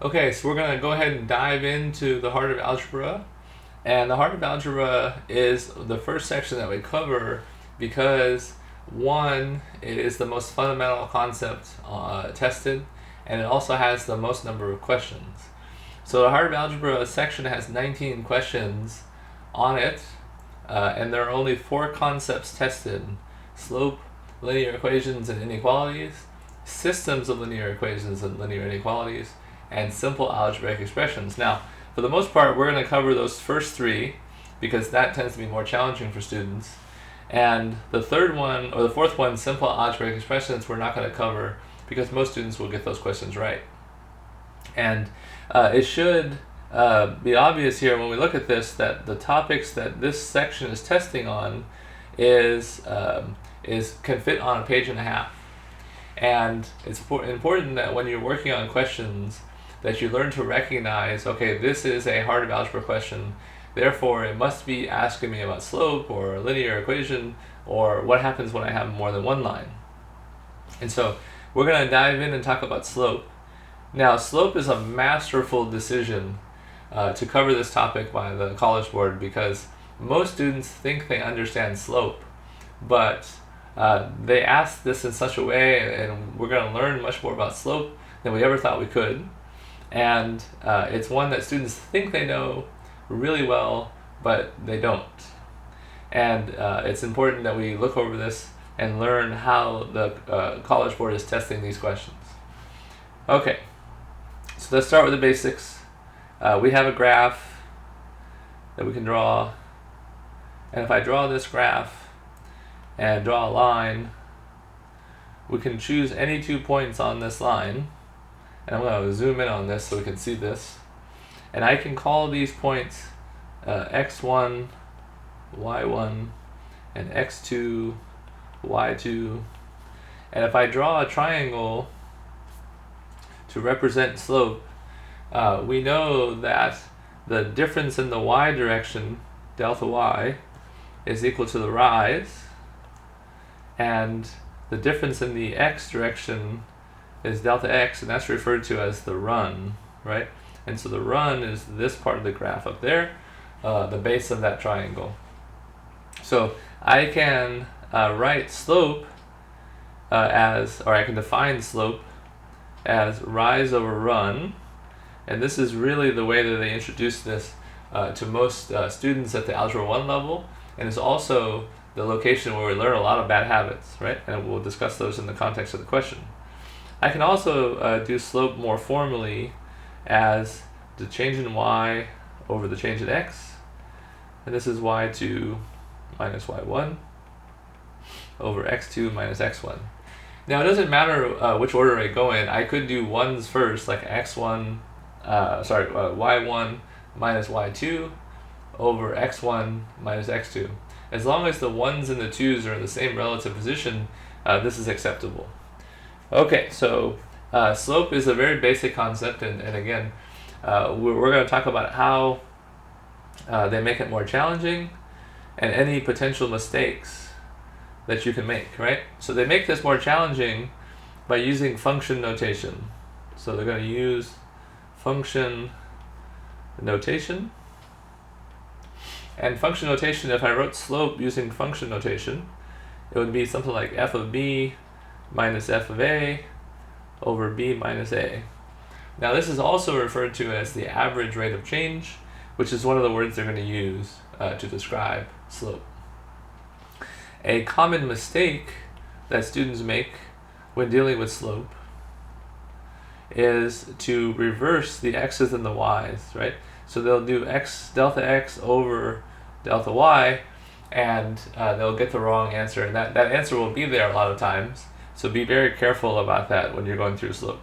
Okay, so we're going to go ahead and dive into the heart of algebra. And the heart of algebra is the first section that we cover because, one, it is the most fundamental concept tested, and it also has the most number of questions. So the heart of algebra section has 19 questions on it, and there are only four concepts tested: slope, linear equations and inequalities, systems of linear equations and linear inequalities, and simple algebraic expressions. Now, for the most part, we're going to cover those first three because that tends to be more challenging for students. And the third one, or the fourth one, simple algebraic expressions, we're not going to cover because most students will get those questions right. And it should be obvious here when we look at this that the topics that this section is testing on is can fit on a page and a half. And it's important that when you're working on questions that you learn to recognize, okay, this is a heart of algebra question, therefore it must be asking me about slope or a linear equation or what happens when I have more than one line. And so we're going to dive in and talk about slope. Now, slope is a masterful decision to cover this topic by the College Board because most students think they understand slope, but they asked this in such a way, and we're going to learn much more about slope than we ever thought we could. And it's one that students think they know really well, but they don't. And it's important that we look over this and learn how the College Board is testing these questions. Okay, so let's start with the basics. We have a graph that we can draw, and if I draw this graph and draw a line, we can choose any 2 points on this line, and I'm going to zoom in on this so we can see this, and I can call these points x1, y1, and x2, y2, and if I draw a triangle to represent slope, we know that the difference in the y direction, delta y, is equal to the rise, and the difference in the x direction is delta x, and that's referred to as the run, right? And so the run is this part of the graph up there, the base of that triangle. So I can write slope or I can define slope as rise over run, and this is really the way that they introduce this to most students at the Algebra 1 level, and it's also the location where we learn a lot of bad habits, right? And we'll discuss those in the context of the question. I can also do slope more formally as the change in y over the change in x, and this is y2 minus y1 over x2 minus x1. Now it doesn't matter which order I go in. I could do ones first, like y1 minus y2 over x1 minus x2. As long as the ones and the twos are in the same relative position, this is acceptable. Okay, so slope is a very basic concept, and again, we're going to talk about how they make it more challenging and any potential mistakes that you can make, right? So they make this more challenging by using function notation. So they're going to use function notation. And function notation, if I wrote slope using function notation, it would be something like f of b minus f of a over b minus a. Now this is also referred to as the average rate of change, which is one of the words they're going to use to describe slope. A common mistake that students make when dealing with slope is to reverse the x's and the y's, right? So they'll do delta x over delta y, and they'll get the wrong answer, and that answer will be there a lot of times. So be very careful about that when you're going through slope.